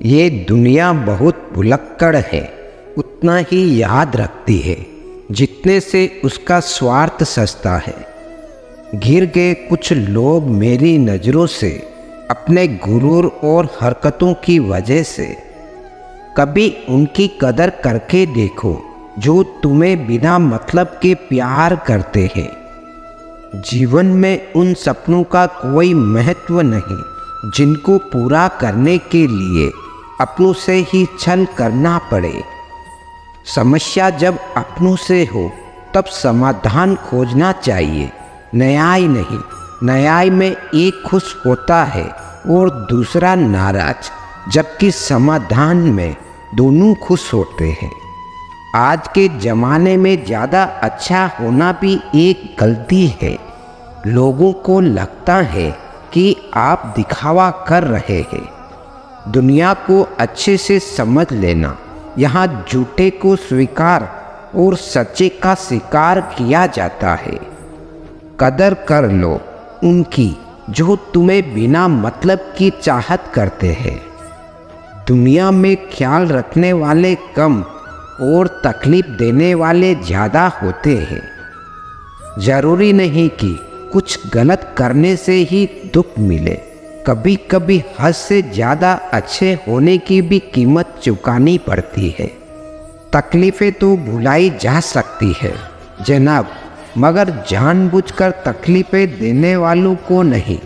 ये दुनिया बहुत भुलक्कड़ है, उतना ही याद रखती है जितने से उसका स्वार्थ सस्ता है। घिर गए कुछ लोग मेरी नज़रों से अपने गुरूर और हरकतों की वजह से। कभी उनकी कदर करके देखो जो तुम्हें बिना मतलब के प्यार करते हैं। जीवन में उन सपनों का कोई महत्व नहीं जिनको पूरा करने के लिए अपनों से ही छल करना पड़े। समस्या जब अपनों से हो तब समाधान खोजना चाहिए, न्याय नहीं। न्याय में एक खुश होता है और दूसरा नाराज, जबकि समाधान में दोनों खुश होते हैं। आज के ज़माने में ज़्यादा अच्छा होना भी एक गलती है। लोगों को लगता है कि आप दिखावा कर रहे हैं। दुनिया को अच्छे से समझ लेना, यहाँ झूठे को स्वीकार और सच्चे का शिकार किया जाता है। कदर कर लो उनकी जो तुम्हें बिना मतलब की चाहत करते हैं। दुनिया में ख्याल रखने वाले कम और तकलीफ देने वाले ज़्यादा होते हैं। ज़रूरी नहीं कि कुछ गलत करने से ही दुख मिले। कभी कभी हद से ज़्यादा अच्छे होने की भी कीमत चुकानी पड़ती है। तकलीफ़ें तो भुलाई जा सकती है जनाब, मगर जानबूझकर तकलीफ़ें देने वालों को नहीं।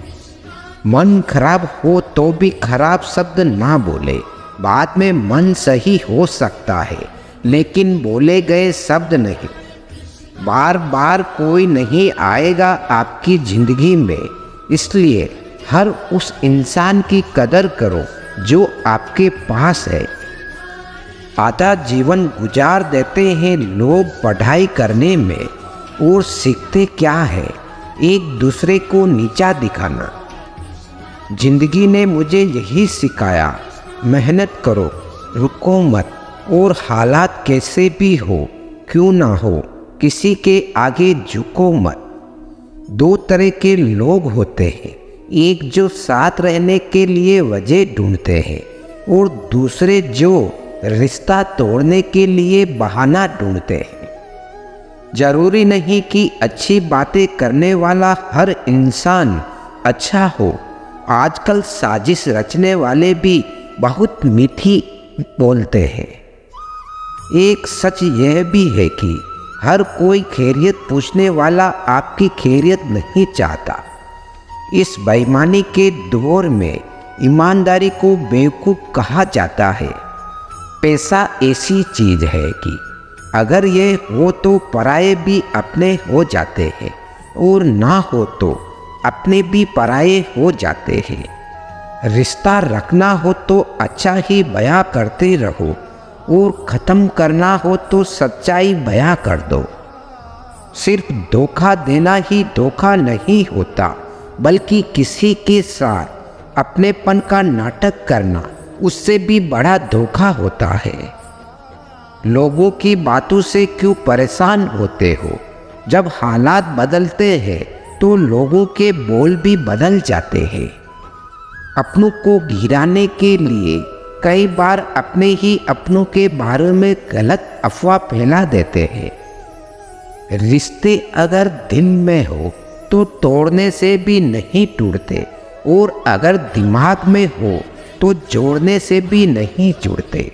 मन खराब हो तो भी खराब शब्द ना बोले। बाद में मन सही हो सकता है लेकिन बोले गए शब्द नहीं। बार बार कोई नहीं आएगा आपकी ज़िंदगी में, इसलिए हर उस इंसान की कदर करो जो आपके पास है। आधा जीवन गुजार देते हैं लोग पढ़ाई करने में, और सीखते क्या है? एक दूसरे को नीचा दिखाना। जिंदगी ने मुझे यही सिखाया, मेहनत करो, रुको मत, और हालात कैसे भी हो क्यों ना हो किसी के आगे झुको मत। दो तरह के लोग होते हैं, एक जो साथ रहने के लिए वजह ढूंढते हैं और दूसरे जो रिश्ता तोड़ने के लिए बहाना ढूंढते हैं। जरूरी नहीं कि अच्छी बातें करने वाला हर इंसान अच्छा हो। आजकल साजिश रचने वाले भी बहुत मीठी बोलते हैं। एक सच यह भी है कि हर कोई खैरियत पूछने वाला आपकी खैरियत नहीं चाहता। इस बेईमानी के दौर में ईमानदारी को बेवकूफ़ कहा जाता है। पैसा ऐसी चीज़ है कि अगर ये हो तो पराये भी अपने हो जाते हैं, और ना हो तो अपने भी पराये हो जाते हैं। रिश्ता रखना हो तो अच्छा ही बयां करते रहो, और ख़त्म करना हो तो सच्चाई बयां कर दो। सिर्फ धोखा देना ही धोखा नहीं होता, बल्कि किसी के साथ अपनेपन का नाटक करना उससे भी बड़ा धोखा होता है। लोगों की बातों से क्यों परेशान होते हो? जब हालात बदलते हैं तो लोगों के बोल भी बदल जाते हैं। अपनों को गिराने के लिए कई बार अपने ही अपनों के बारे में गलत अफवाह फैला देते हैं। रिश्ते अगर दिल में हो तो तोड़ने से भी नहीं टूटते, और अगर दिमाग में हो तो जोड़ने से भी नहीं जुड़ते।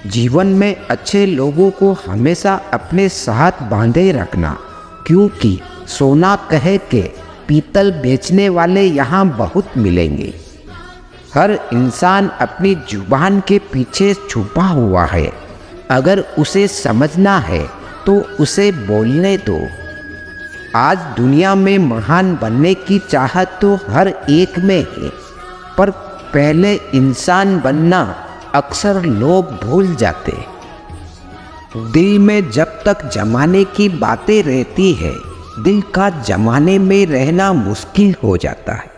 जीवन में अच्छे लोगों को हमेशा अपने साथ बांधे रखना, क्योंकि सोना कह के पीतल बेचने वाले यहाँ बहुत मिलेंगे। हर इंसान अपनी जुबान के पीछे छुपा हुआ है। अगर उसे समझना है तो उसे बोलने दो। आज दुनिया में महान बनने की चाहत तो हर एक में है, पर पहले इंसान बनना अक्सर लोग भूल जाते। दिल में जब तक जमाने की बातें रहती है, दिल का जमाने में रहना मुश्किल हो जाता है।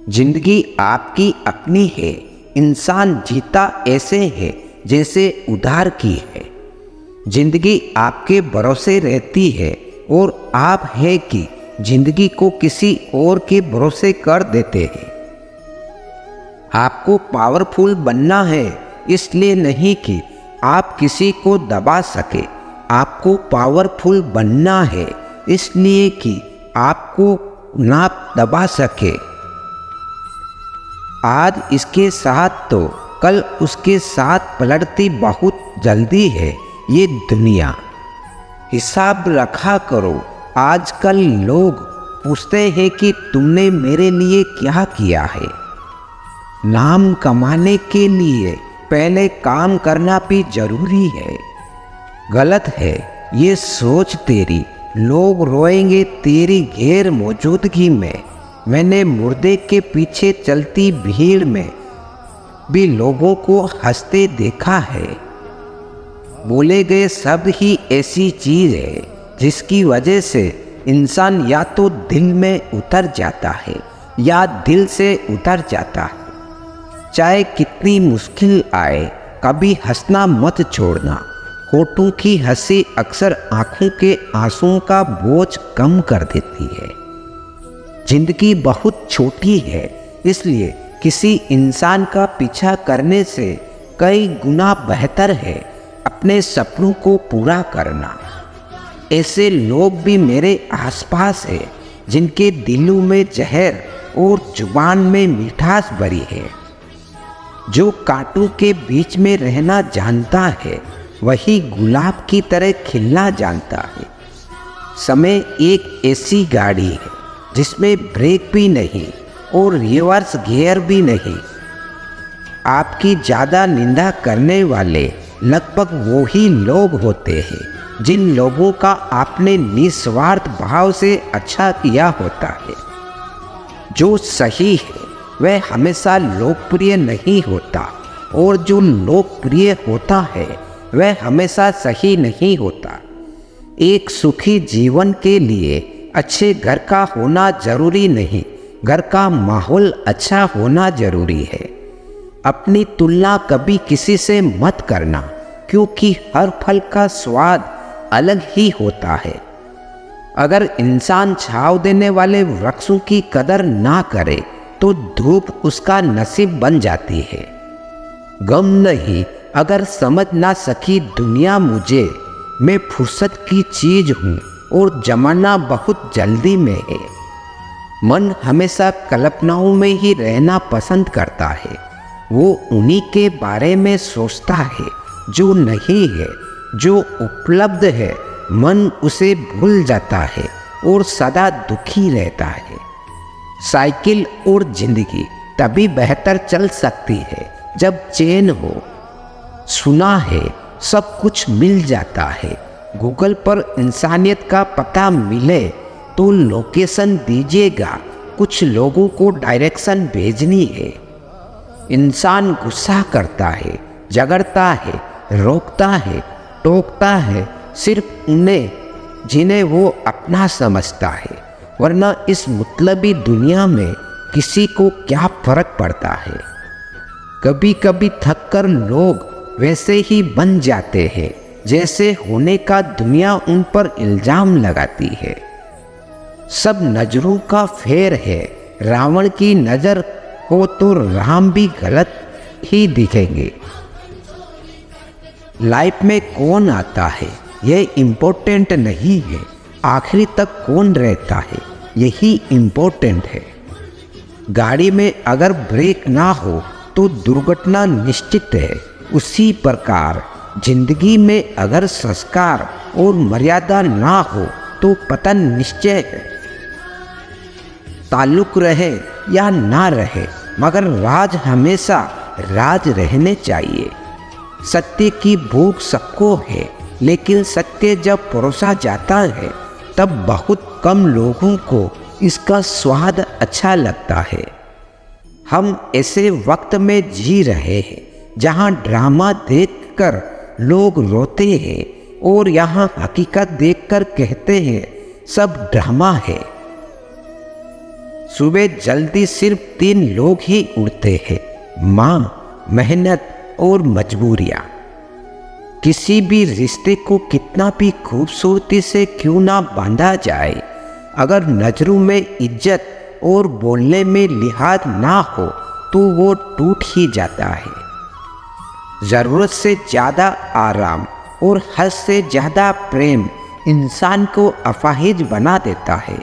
जिंदगी आपकी अपनी है, इंसान जीता ऐसे है जैसे उधार की है। जिंदगी आपके भरोसे रहती है, और आप है कि जिंदगी को किसी और के भरोसे कर देते हैं। आपको पावरफुल बनना है, इसलिए नहीं कि आप किसी को दबा सके। आपको पावरफुल बनना है इसलिए कि आपको ना दबा सके। आज इसके साथ तो कल उसके साथ पलटती बहुत जल्दी है ये दुनिया। हिसाब रखा करो। आजकल लोग पूछते हैं कि तुमने मेरे लिए क्या किया है। नाम कमाने के लिए पहले काम करना भी जरूरी है। गलत है ये सोच तेरी। लोग रोएंगे तेरी गैर मौजूदगी में। मैंने मुर्दे के पीछे चलती भीड़ में भी लोगों को हंसते देखा है। बोले गए शब्द ही ऐसी चीज है जिसकी वजह से इंसान या तो दिल में उतर जाता है या दिल से उतर जाता है। चाहे कितनी मुश्किल आए, कभी हंसना मत छोड़ना। होठों की हंसी अक्सर आंखों के आंसुओं का बोझ कम कर देती है। जिंदगी बहुत छोटी है, इसलिए किसी इंसान का पीछा करने से कई गुना बेहतर है अपने सपनों को पूरा करना। ऐसे लोग भी मेरे आसपास हैं जिनके दिलों में जहर और जुबान में मिठास भरी है। जो कांटों के बीच में रहना जानता है वही गुलाब की तरह खिलना जानता है। समय एक ऐसी गाड़ी है जिसमें ब्रेक भी नहीं और रिवर्स गियर भी नहीं। आपकी ज़्यादा निंदा करने वाले लगभग वो ही लोग होते हैं जिन लोगों का आपने निस्वार्थ भाव से अच्छा किया होता है। जो सही है वह हमेशा लोकप्रिय नहीं होता और जो लोकप्रिय होता है वह हमेशा सही नहीं होता। एक सुखी जीवन के लिए अच्छे घर का होना जरूरी नहीं, घर का माहौल अच्छा होना जरूरी है। अपनी तुलना कभी किसी से मत करना, क्योंकि हर फल का स्वाद अलग ही होता है। अगर इंसान छांव देने वाले वृक्षों की कदर ना करे तो धूप उसका नसीब बन जाती है। गम नहीं अगर समझ ना सकी दुनिया मुझे, मैं फुर्सत की चीज हूँ और जमाना बहुत जल्दी में है। मन हमेशा कल्पनाओं में ही रहना पसंद करता है। वो उन्हीं के बारे में सोचता है जो नहीं है, जो उपलब्ध है। मन उसे भूल जाता है और सदा दुखी रहता है। साइकिल और जिंदगी तभी बेहतर चल सकती है जब चैन हो। सुना है सब कुछ मिल जाता है। गूगल पर इंसानियत का पता मिले तो लोकेशन दीजिएगा, कुछ लोगों को डायरेक्शन भेजनी है। इंसान गुस्सा करता है, झगड़ता है, रोकता है, टोकता है सिर्फ उन्हें जिन्हें वो अपना समझता है, वरना इस मतलबी दुनिया में किसी को क्या फर्क पड़ता है। कभी कभी थककर लोग वैसे ही बन जाते हैं जैसे होने का दुनिया उन पर इल्जाम लगाती है। सब नजरों का फेर है। रावण की नजर हो तो राम भी गलत ही दिखेंगे। लाइफ में कौन आता है यह इम्पोर्टेंट नहीं है, आखिरी तक कौन रहता है यही इम्पोर्टेंट है। गाड़ी में अगर ब्रेक ना हो तो दुर्घटना निश्चित है। उसी प्रकार जिंदगी में अगर संस्कार और मर्यादा ना हो तो पतन निश्चय है। ताल्लुक रहे या ना रहे, मगर राज हमेशा राज रहने चाहिए। सत्य की भूख सबको है, लेकिन सत्य जब परोसा जाता है तब बहुत कम लोगों को इसका स्वाद अच्छा लगता है। हम ऐसे वक्त में जी रहे हैं जहां ड्रामा देखकर लोग रोते हैं और यहाँ हकीकत देखकर कहते हैं सब ड्रामा है। सुबह जल्दी सिर्फ 3 लोग ही उठते हैं, माँ, मेहनत और मजबूरियाँ। किसी भी रिश्ते को कितना भी खूबसूरती से क्यों ना बांधा जाए, अगर नजरों में इज्जत और बोलने में लिहाज ना हो तो वो टूट ही जाता है। ज़रूरत से ज़्यादा आराम और हद से ज़्यादा प्रेम इंसान को अपाहिज बना देता है।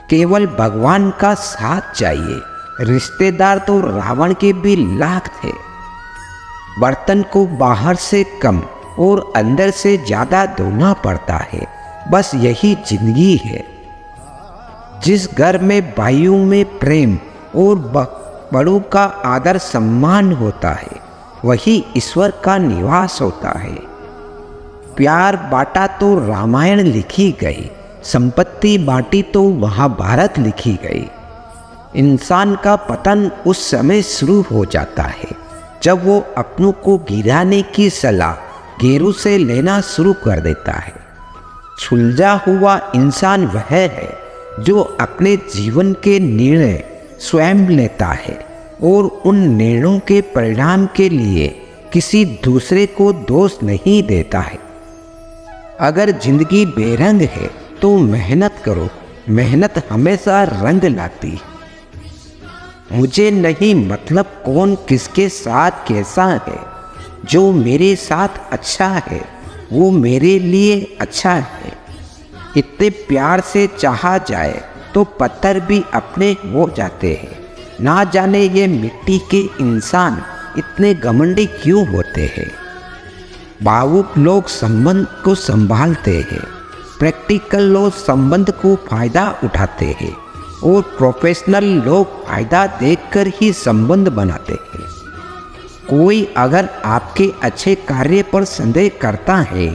केवल भगवान का साथ चाहिए। रिश्तेदार तो रावण के भी लाख थे। बर्तन को बाहर से कम और अंदर से ज़्यादा धोना पड़ता है। बस यही जिंदगी है। जिस घर में भाइयों में प्रेम और बड़ों का आदर सम्मान होता है, वही ईश्वर का निवास होता है। प्यार बांटा तो रामायण लिखी गई, संपत्ति बांटी तो महाभारत लिखी गई। इंसान का पतन उस समय शुरू हो जाता है जब वो अपनों को गिराने की सलाह गैरों से लेना शुरू कर देता है। सुलझा हुआ इंसान वह है जो अपने जीवन के निर्णय स्वयं लेता है और उन निर्णयों के परिणाम के लिए किसी दूसरे को दोष नहीं देता है। अगर जिंदगी बेरंग है तो मेहनत करो, मेहनत हमेशा रंग लाती है। मुझे नहीं मतलब कौन किसके साथ कैसा है, जो मेरे साथ अच्छा है वो मेरे लिए अच्छा है। इतने प्यार से चाहा जाए तो पत्थर भी अपने हो जाते हैं। ना जाने ये मिट्टी के इंसान इतने घमंडी क्यों होते हैं। भावुक लोग संबंध को संभालते हैं, प्रैक्टिकल लोग संबंध को फायदा उठाते हैं और प्रोफेशनल लोग फायदा देखकर ही संबंध बनाते हैं। कोई अगर आपके अच्छे कार्य पर संदेह करता है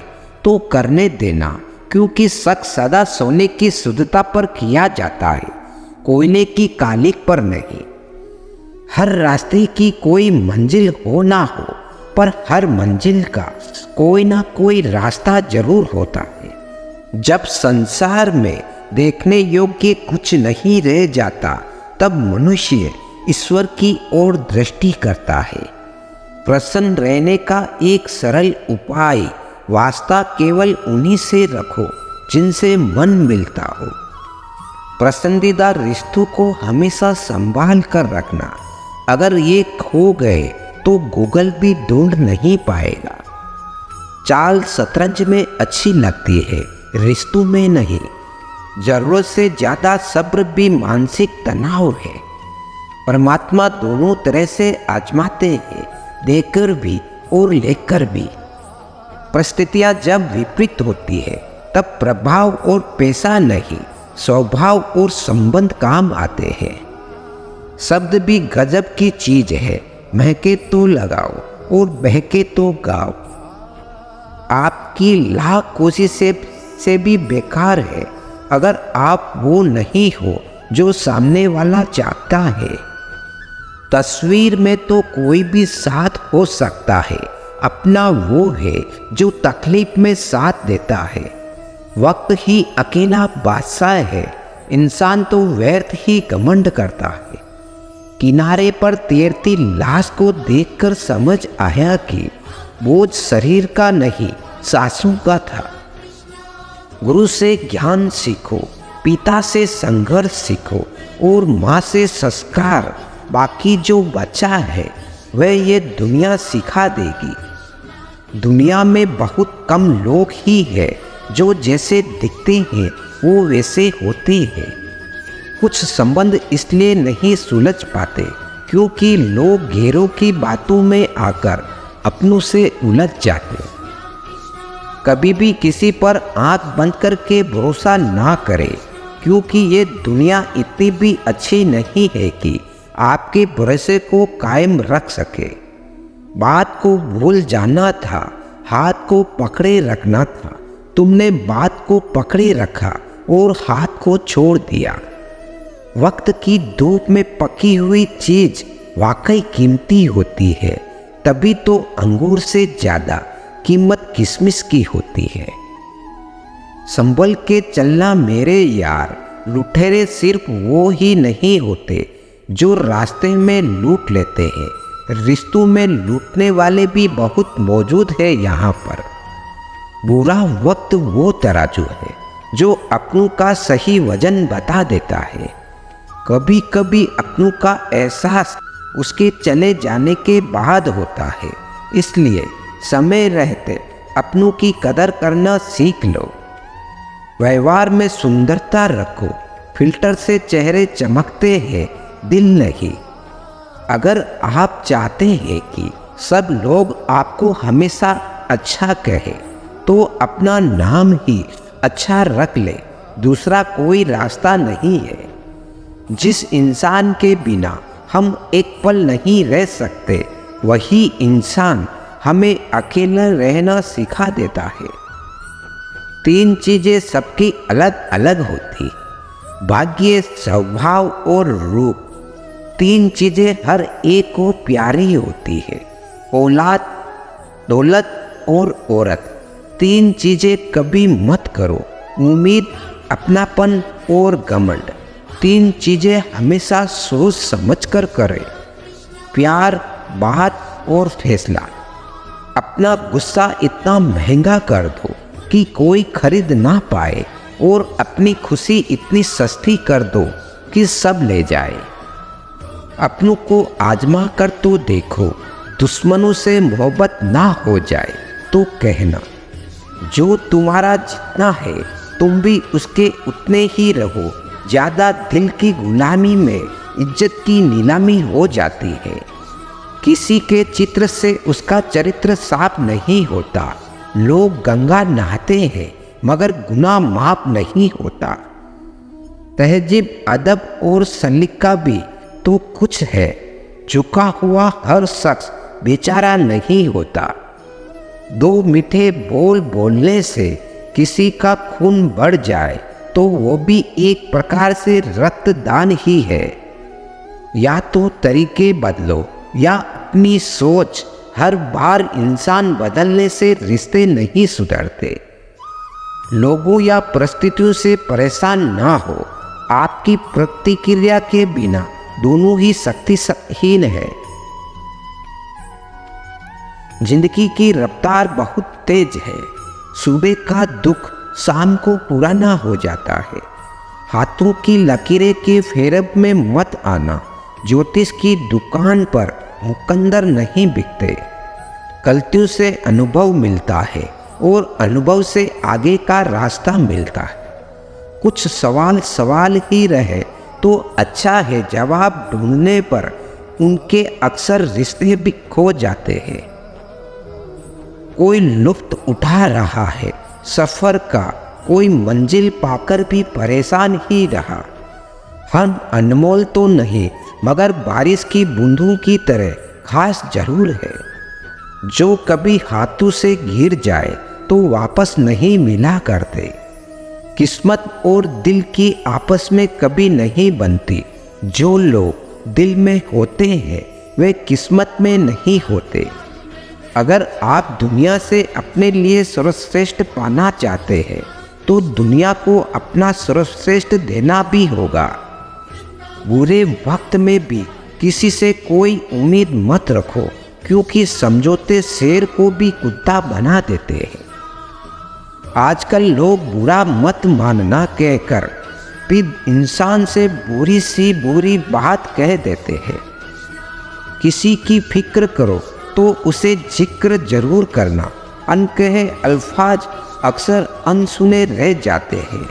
तो करने देना, क्योंकि शक सदा सोने की शुद्धता पर किया जाता है, कोयले की कालिक पर नहीं। हर रास्ते की कोई मंजिल हो ना हो, पर हर मंजिल का कोई ना कोई रास्ता जरूर होता है। जब संसार में देखने योग्य कुछ नहीं रह जाता, तब मनुष्य ईश्वर की ओर दृष्टि करता है। प्रसन्न रहने का एक सरल उपाय, वास्ता केवल उन्हीं से रखो जिनसे मन मिलता हो। पसंदीदा रिश्तों को हमेशा संभाल कर रखना। अगर ये खो गए तो गूगल भी ढूंढ नहीं पाएगा। चाल शतरंज में अच्छी लगती है, रिश्तों में नहीं। जरूरत से ज़्यादा सब्र भी मानसिक तनाव है। परमात्मा दोनों तरह से आजमाते हैं, देकर भी और लेकर भी। परिस्थितियाँ जब विपरीत होती है तब प्रभाव और पैसा नहीं, स्वभाव और संबंध काम आते हैं। शब्द भी गजब की चीज है, महके तो लगाओ और बहके तो गाओ। आपकी लाख कोशिश से भी बेकार है अगर आप वो नहीं हो जो सामने वाला चाहता है। तस्वीर में तो कोई भी साथ हो सकता है, अपना वो है जो तकलीफ में साथ देता है। वक्त ही अकेला बादशाह है, इंसान तो व्यर्थ ही घमंड करता है। किनारे पर तैरती लाश को देखकर समझ आया कि बोझ शरीर का नहीं, सांसों का था। गुरु से ज्ञान सीखो, पिता से संघर्ष सीखो और माँ से संस्कार। बाकी जो बचा है वह ये दुनिया सिखा देगी। दुनिया में बहुत कम लोग ही हैं जो जैसे दिखते हैं वो वैसे होते हैं। कुछ संबंध इसलिए नहीं सुलझ पाते क्योंकि लोग गैरों की बातों में आकर अपनों से उलझ जाते। कभी भी किसी पर आंख बंद करके भरोसा ना करें, क्योंकि ये दुनिया इतनी भी अच्छी नहीं है कि आपके भरोसे को कायम रख सके। बात को भूल जाना था, हाथ को पकड़े रखना था। तुमने बात को पकड़े रखा और हाथ को छोड़ दिया। वक्त की धूप में पकी हुई चीज वाकई कीमती होती है, तभी तो अंगूर से ज्यादा कीमत किशमिश की होती है। संभल के चलना मेरे यार, लुटेरे सिर्फ वो ही नहीं होते जो रास्ते में लूट लेते हैं। रिश्तों में लूटने वाले भी बहुत मौजूद है यहाँ पर। बुरा वक्त वो तराजू है जो अपनों का सही वजन बता देता है। कभी कभी अपनों का एहसास उसके चले जाने के बाद होता है। इसलिए समय रहते अपनों की कदर करना सीख लो। व्यवहार में सुंदरता रखो। फिल्टर से चेहरे चमकते हैं, दिल नहीं। अगर आप चाहते हैं कि सब लोग आपको हमेशा अच्छा कहे तो अपना नाम ही अच्छा रख ले। दूसरा कोई रास्ता नहीं है। जिस इंसान के बिना हम एक पल नहीं रह सकते, वही इंसान हमें अकेला रहना सिखा देता है। 3 चीज़ें सबकी अलग अलग होती: भाग्य, स्वभाव और रूप। 3 चीज़ें हर एक को प्यारी होती है: औलाद, दौलत और औरत। 3 चीज़ें कभी मत करो: उम्मीद, अपनापन और घमंड। 3 चीज़ें हमेशा सोच समझ कर करें: प्यार, बात और फैसला। अपना गुस्सा इतना महंगा कर दो कि कोई खरीद ना पाए, और अपनी खुशी इतनी सस्ती कर दो कि सब ले जाए। अपनों को आजमा कर तो देखो। दुश्मनों से मोहब्बत ना हो जाए तो कहना, जो तुम्हारा जितना है तुम भी उसके उतने ही रहो। ज़्यादा दिल की गुलामी में इज्जत की नीलामी हो जाती है। किसी के चित्र से उसका चरित्र साफ नहीं होता। लोग गंगा नहाते हैं मगर गुनाह माफ नहीं होता। तहजीब, अदब और सलीका भी तो कुछ है। झुका हुआ हर शख्स बेचारा नहीं होता। 2 मीठे बोल बोलने से किसी का खून बढ़ जाए तो वो भी एक प्रकार से रक्तदान ही है। या तो तरीके बदलो या अपनी सोच। हर बार इंसान बदलने से रिश्ते नहीं सुधरते। लोगों या परिस्थितियों से परेशान ना हो। आपकी प्रतिक्रिया के बिना दोनों ही शक्तिहीन है। जिंदगी की रफ्तार बहुत तेज है। सुबह का दुख शाम को पुराना हो जाता है। हाथों की लकीरें के फेरब में मत आना। ज्योतिष की दुकान पर मुकंदर नहीं बिकते। गलतियों से अनुभव मिलता है और अनुभव से आगे का रास्ता मिलता है। कुछ सवाल ही रहे तो अच्छा है। जवाब ढूंढने पर उनके अक्सर रिश्ते भी खो जाते हैं। कोई लुत्फ उठा रहा है सफ़र का, कोई मंजिल पाकर भी परेशान ही रहा। हम अनमोल तो नहीं मगर बारिश की बूंदों की तरह खास जरूर है। जो कभी हाथों से गिर जाए तो वापस नहीं मिला करते। किस्मत और दिल की आपस में कभी नहीं बनती। जो लोग दिल में होते हैं वे किस्मत में नहीं होते। अगर आप दुनिया से अपने लिए सर्वश्रेष्ठ पाना चाहते हैं तो दुनिया को अपना सर्वश्रेष्ठ देना भी होगा। बुरे वक्त में भी किसी से कोई उम्मीद मत रखो, क्योंकि समझौते शेर को भी कुत्ता बना देते हैं। आजकल लोग बुरा मत मानना कहकर भी इंसान से बुरी सी बुरी बात कह देते हैं। किसी की फिक्र करो तो उसे जिक्र जरूर करना। अनकहे अल्फाज अक्सर अनसुने रह जाते हैं।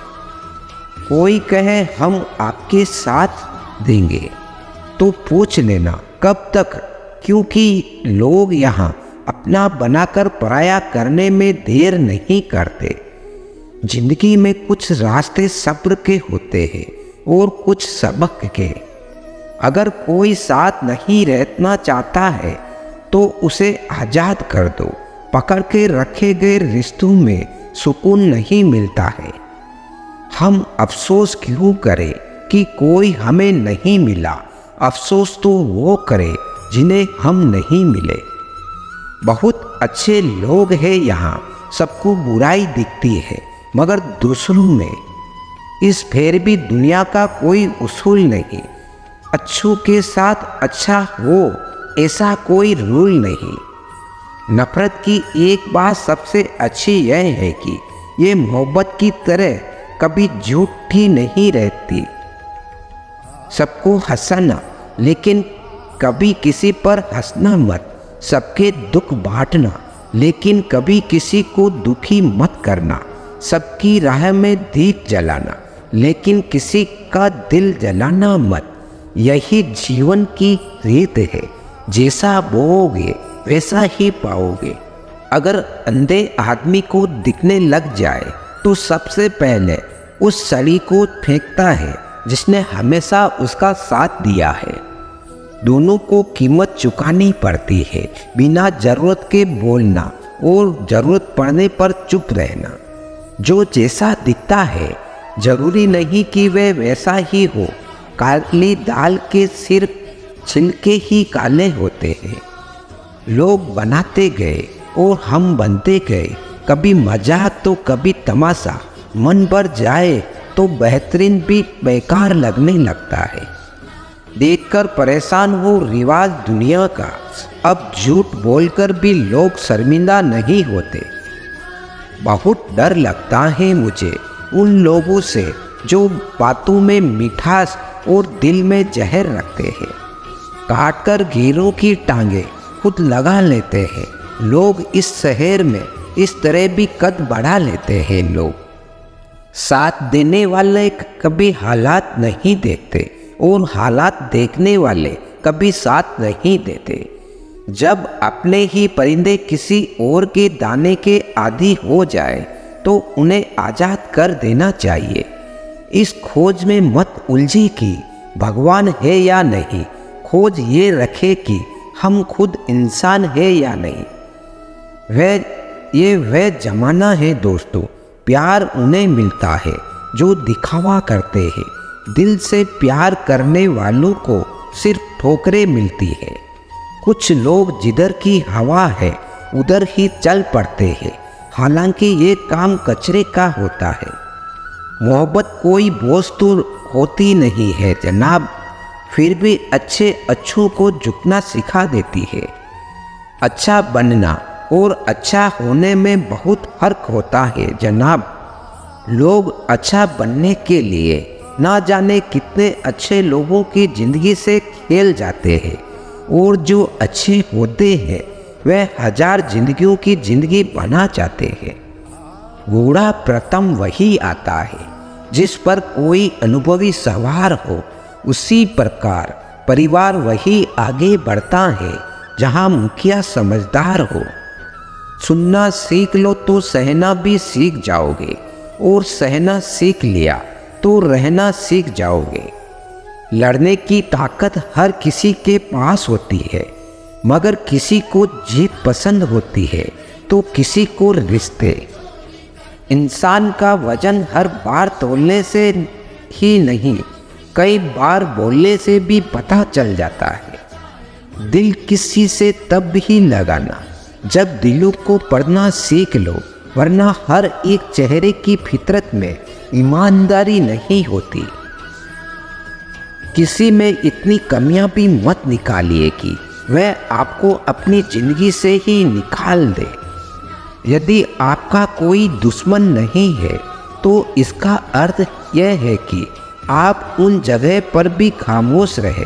कोई कहे हम आपके साथ देंगे तो पूछ लेना कब तक, क्योंकि लोग यहाँ अपना बनाकर पराया करने में देर नहीं करते। जिंदगी में कुछ रास्ते सब्र के होते हैं और कुछ सबक के। अगर कोई साथ नहीं रहना चाहता है तो उसे आज़ाद कर दो। पकड़ के रखे गए रिश्तों में सुकून नहीं मिलता है। हम अफसोस क्यों करें कि कोई हमें नहीं मिला। अफसोस तो वो करे जिन्हें हम नहीं मिले। बहुत अच्छे लोग हैं यहाँ, सबको बुराई दिखती है मगर दूसरों में। इस फेर भी दुनिया का कोई उसूल नहीं। अच्छों के साथ अच्छा हो ऐसा कोई रूल नहीं। नफरत की एक बात सबसे अच्छी यह है कि ये मोहब्बत की तरह कभी झूठी नहीं रहती। सबको हंसाना लेकिन कभी किसी पर हंसना मत, सबके दुख बांटना, लेकिन कभी किसी को दुखी मत करना। सबकी राह में दीप जलाना, लेकिन किसी का दिल जलाना मत। यही जीवन की रीत है, जैसा बोओगे वैसा ही पाओगे। अगर अंधे आदमी को दिखने लग जाए तो सबसे पहले उस सड़ी को फेंकता है जिसने हमेशा उसका साथ दिया है। दोनों को कीमत चुकानी पड़ती है, बिना जरूरत के बोलना और जरूरत पड़ने पर चुप रहना। जो जैसा दिखता है जरूरी नहीं कि वह वैसा ही हो। काली दाल के सिर्फ छिलके ही काले होते हैं। लोग बनाते गए और हम बनते गए, कभी मजाक तो कभी तमाशा। मन भर जाए तो बेहतरीन भी बेकार लगने लगता है। देखकर परेशान हो रिवाज दुनिया का, अब झूठ बोलकर भी लोग शर्मिंदा नहीं होते। बहुत डर लगता है मुझे उन लोगों से जो बातों में मिठास और दिल में जहर रखते हैं। काटकर घेरों की टांगे खुद लगा लेते हैं। लोग इस शहर में इस तरह भी कद बढ़ा लेते हैं। लोग साथ देने वाले कभी हालात नहीं देखते और हालात देखने वाले कभी साथ नहीं देते। जब अपने ही परिंदे किसी और के दाने के आदी हो जाए तो उन्हें आज़ाद कर देना चाहिए। इस खोज में मत उलझे कि भगवान है या नहीं, खोज ये रखे कि हम खुद इंसान है या नहीं। वह जमाना है दोस्तों, प्यार उन्हें मिलता है जो दिखावा करते हैं। दिल से प्यार करने वालों को सिर्फ ठोकरें मिलती है। कुछ लोग जिधर की हवा है उधर ही चल पड़ते हैं, हालांकि ये काम कचरे का होता है। मोहब्बत कोई बोझ तो होती नहीं है जनाब, फिर भी अच्छों को झुकना सिखा देती है। अच्छा बनना और अच्छा होने में बहुत फर्क होता है जनाब। लोग अच्छा बनने के लिए ना जाने कितने अच्छे लोगों की ज़िंदगी से खेल जाते हैं, और जो अच्छे होते हैं वह 1000 जिंदगियों की ज़िंदगी बना चाहते हैं। घोड़ा प्रथम वही आता है जिस पर कोई अनुभवी सवार हो। उसी प्रकार परिवार वही आगे बढ़ता है जहाँ मुखिया समझदार हो। सुनना सीख लो तो सहना भी सीख जाओगे, और सहना सीख लिया तो रहना सीख जाओगे। लड़ने की ताकत हर किसी के पास होती है, मगर किसी को जीत पसंद होती है तो किसी को रिश्ते। इंसान का वजन हर बार तोलने से ही नहीं, कई बार बोलने से भी पता चल जाता है। दिल किसी से तब ही लगाना जब दिलों को पढ़ना सीख लो, वरना हर एक चेहरे की फितरत में ईमानदारी नहीं होती। किसी में इतनी कमियां भी मत निकालिए कि वह आपको अपनी ज़िंदगी से ही निकाल दे। यदि आपका कोई दुश्मन नहीं है तो इसका अर्थ यह है कि आप उन जगह पर भी खामोश रहे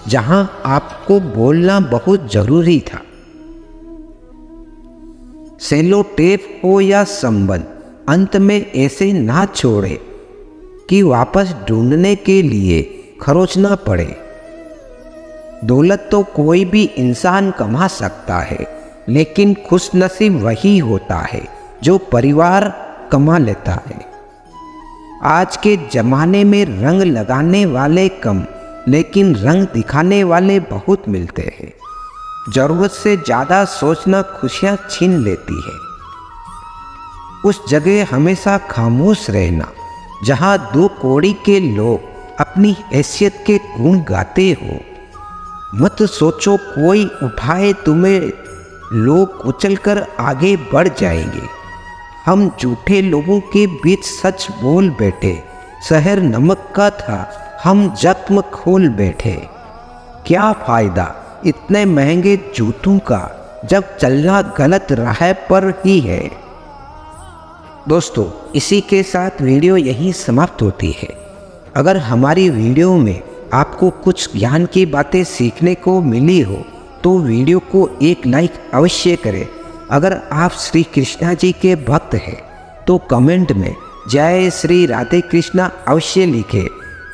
जहां आपको बोलना बहुत ज़रूरी था। सेलो टेप हो या संबंध, अंत में ऐसे ना छोड़े कि वापस ढूंढने के लिए खरोचना पड़े। दौलत तो कोई भी इंसान कमा सकता है, लेकिन खुशनसीब वही होता है जो परिवार कमा लेता है। आज के ज़माने में रंग लगाने वाले कम, लेकिन रंग दिखाने वाले बहुत मिलते हैं। ज़रूरत से ज़्यादा सोचना खुशियाँ छीन लेती है। उस जगह हमेशा खामोश रहना जहाँ 2 कौड़ी के लोग अपनी हैसियत के गुण गाते हो। मत सोचो कोई उठाए तुम्हें, लोग उछलकर आगे बढ़ जाएंगे। हम झूठे लोगों के बीच सच बोल बैठे। शहर नमक का था, हम जख्म खोल बैठे। क्या फ़ायदा इतने महंगे जूतों का जब चलना गलत राह पर ही है। दोस्तों, इसी के साथ वीडियो यहीं समाप्त होती है। अगर हमारी वीडियो में आपको कुछ ज्ञान की बातें सीखने को मिली हो तो वीडियो को एक लाइक अवश्य करें। अगर आप श्री कृष्णा जी के भक्त हैं तो कमेंट में जय श्री राधे कृष्णा अवश्य लिखें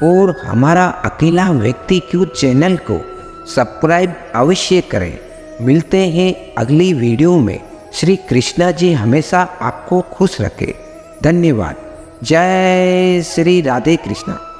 और हमारा अकेला व्यक्ति क्यों चैनल को सब्सक्राइब अवश्य करें। मिलते हैं अगली वीडियो में। श्री कृष्णा जी हमेशा आपको खुश रखे। धन्यवाद। जय श्री राधे कृष्णा।